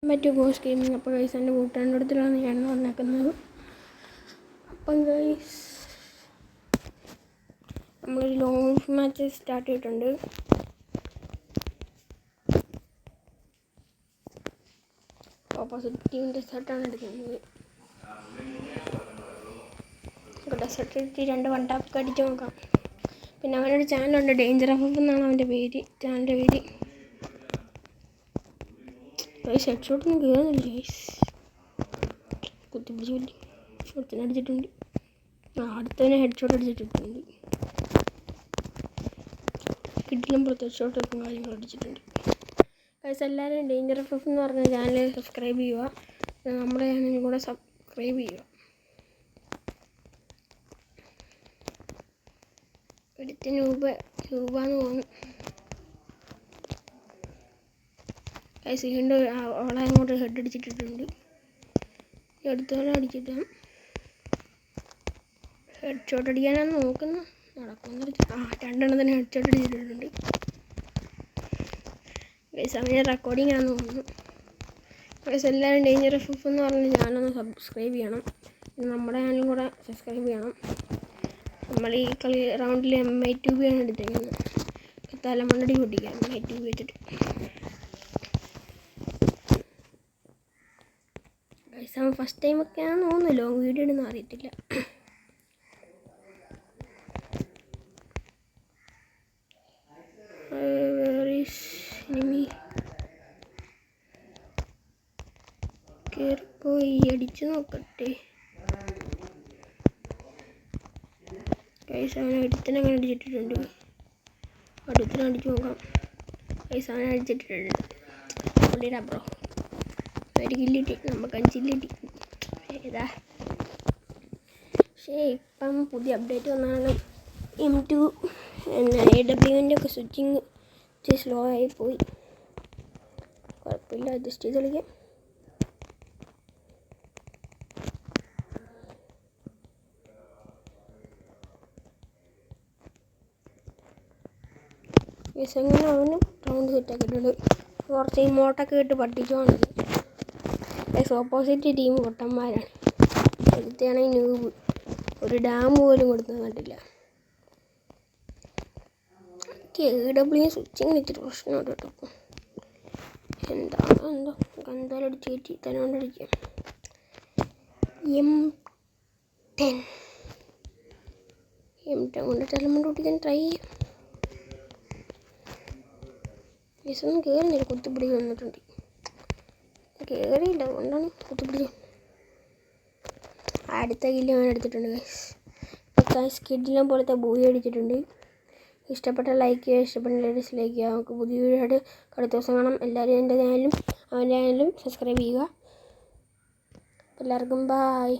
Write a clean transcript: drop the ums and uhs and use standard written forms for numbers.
മറ്റു goes gaming. അപ്പോൾ guys എൻ്റെ കൂട്ടുകാരൻ്റെ അടുത്തിലാണ് ഞാൻ വന്നേക്കുന്നത്. അപ്പം ഗൈസ് നമ്മളൊരു ലോങ് മാച്ച് സ്റ്റാർട്ട് ചെയ്തിട്ടുണ്ട്. ഓപ്പോസിറ്റ് ടീമിൻ്റെ സെറ്റാണ് എടുക്കുന്നത്. ഡെസേർട്ട് എടുത്ത് 2 വൺ ടാപ്പ് അടിച്ച് നോക്കാം. പിന്നെ അവനൊരു ചാനലുണ്ട്, ഡേഞ്ചർ എഫ് എന്നാണ് അവൻ്റെ ചാനലിൻ്റെ പേര്. ഗൈസ് ഹെഡ് ഷോട്ടൊന്നും കയറുന്നില്ല ഗൈസ്. കുത്തിപ്പിടിച്ച് ഷോട്ടിന് അടിച്ചിട്ടുണ്ട്. അടുത്തവനെ ഹെഡ് ഷോട്ട് അടിച്ചിട്ടുണ്ട്. കിട്ടിലും പുറത്ത് ഷോട്ടൊക്കെ കാര്യങ്ങൾ അടിച്ചിട്ടുണ്ട്. ഗൈസ് എല്ലാവരും ഡേഞ്ചർ എഫ് എന്ന് പറഞ്ഞ ചാനൽ സബ്സ്ക്രൈബ് ചെയ്യുക. നമ്മുടെ ചാനലിൽ കൂടെ സബ്സ്ക്രൈബ് ചെയ്യുക. എടുത്ത് രൂപയെന്ന് തോന്നുന്നു. ഗൈസ് വീണ്ടും അവളെ അങ്ങോട്ട് ഹെഡ് അടിച്ചിട്ടിട്ടുണ്ട്. അടുത്തവരെ അടിച്ചിട്ട് ഹെഡ് ഷോട്ട് അടിക്കാനാണ് നോക്കുന്നത്. നടക്കുമെന്ന് 2 തന്നെ ഹെഡ് ഷോട്ട് അടിച്ചിട്ടുണ്ട്. ഗൈസ് അവൻ്റെ റെക്കോർഡിംഗ് ആണെന്ന് തോന്നുന്നു. ഗൈസ് എല്ലാവരും ഡേഞ്ചർ എഫ് എന്ന് പറഞ്ഞ് ഞാനൊന്ന് സബ്സ്ക്രൈബ് ചെയ്യണം. നമ്മുടെ ചാനലും കൂടെ സബ്സ്ക്രൈബ് ചെയ്യണം. നമ്മൾ ഈ കളി റൗണ്ടിൽ MI2B ആണ് എടുത്തേക്കുന്നത്. തലമണ്ണടി പൊട്ടിക്കാം MI2B വെച്ചിട്ട്. ഗൈസ് അവൻ ഫസ്റ്റ് ടൈമൊക്കെയാണെന്ന് തോന്നുന്നു ലോങ് വീഡിയോ ഇടുന്ന അറിയത്തില്ല. കയറിപ്പോയി അടിച്ചു നോക്കട്ടെ. ഗൈസ് അവനെ അടുത്തനങ്ങനെ അടിച്ചിട്ടിട്ടുണ്ട്. അടുത്തനെ അടിച്ചു നോക്കാം. ഗൈസ് അവനെ അടിച്ചിട്ടിട്ടുണ്ട്. പൊളിയിടാ ബ്രോ. ഒരു കില്ലിട്ടി, നമുക്ക് 5 കില്ലിട്ടി. ഏതാ പക്ഷേ ഇപ്പം പുതിയ അപ്ഡേറ്റ് വന്നാണ് M2 AWൻ്റെ ഒക്കെ സ്വിച്ചിങ് ഇച്ചിരി സ്ലോ ആയിപ്പോയി. കുഴപ്പമില്ല, അഡ്ജസ്റ്റ് ചെയ്ത് കളിക്കാം. ഗൈസ് അങ്ങനെ അവന് റൗണ്ട് സെറ്റാക്കിയിട്ടുണ്ട്. കുറച്ച് ഇമോട്ടൊക്കെ ഇട്ട് പഠിപ്പിച്ചുകൊണ്ട്. ഗൈസ് ഓപ്പോസിറ്റ് ടീം പൊട്ടന്മാരാണ്. എടുത്താണെങ്കിൽ ന്യൂബ് ഒരു ഡാം പോലും കൊടുത്തു കണ്ടില്ല. AW സ്വിച്ചിങ്ങിന് ഇത്തിരി പ്രശ്നമുണ്ട് കേട്ടോ. എന്തോ കണ്ടാലടിച്ച് കയറ്റി തന്നെ കൊണ്ടടിക്കാം. M10 കൊണ്ട് തലമുണ്ട് ഓടിക്കാൻ ട്രൈ ചെയ്യാം. ഒന്നും കയറുന്നില്ല. കുത്തിപ്പിടി വന്നിട്ടുണ്ട്. കയറിയില്ല, അതുകൊണ്ടാണ് കുത്തിപ്പിടി. അടുത്ത കില്ല് അവൻ എടുത്തിട്ടുണ്ട് ഗൈസ്. ഇപ്പോൾ സ്കിഡിലും പോലത്തെ ബൂയി അടിച്ചിട്ടുണ്ട്. ഇഷ്ടപ്പെട്ട ലൈക്ക് ചെയ്യുക, ഇഷ്ടപ്പെട്ട ഡിസ്ലൈക്ക് ചെയ്യുക. നമുക്ക് പുതിയ വീഡിയോ ആയിട്ട് അടുത്ത ദിവസം കാണാം. എല്ലാവരും എൻ്റെ ചാനലും അവൻ്റെ ചാനലും സബ്സ്ക്രൈബ് ചെയ്യുക. എല്ലാവർക്കും ബായ്.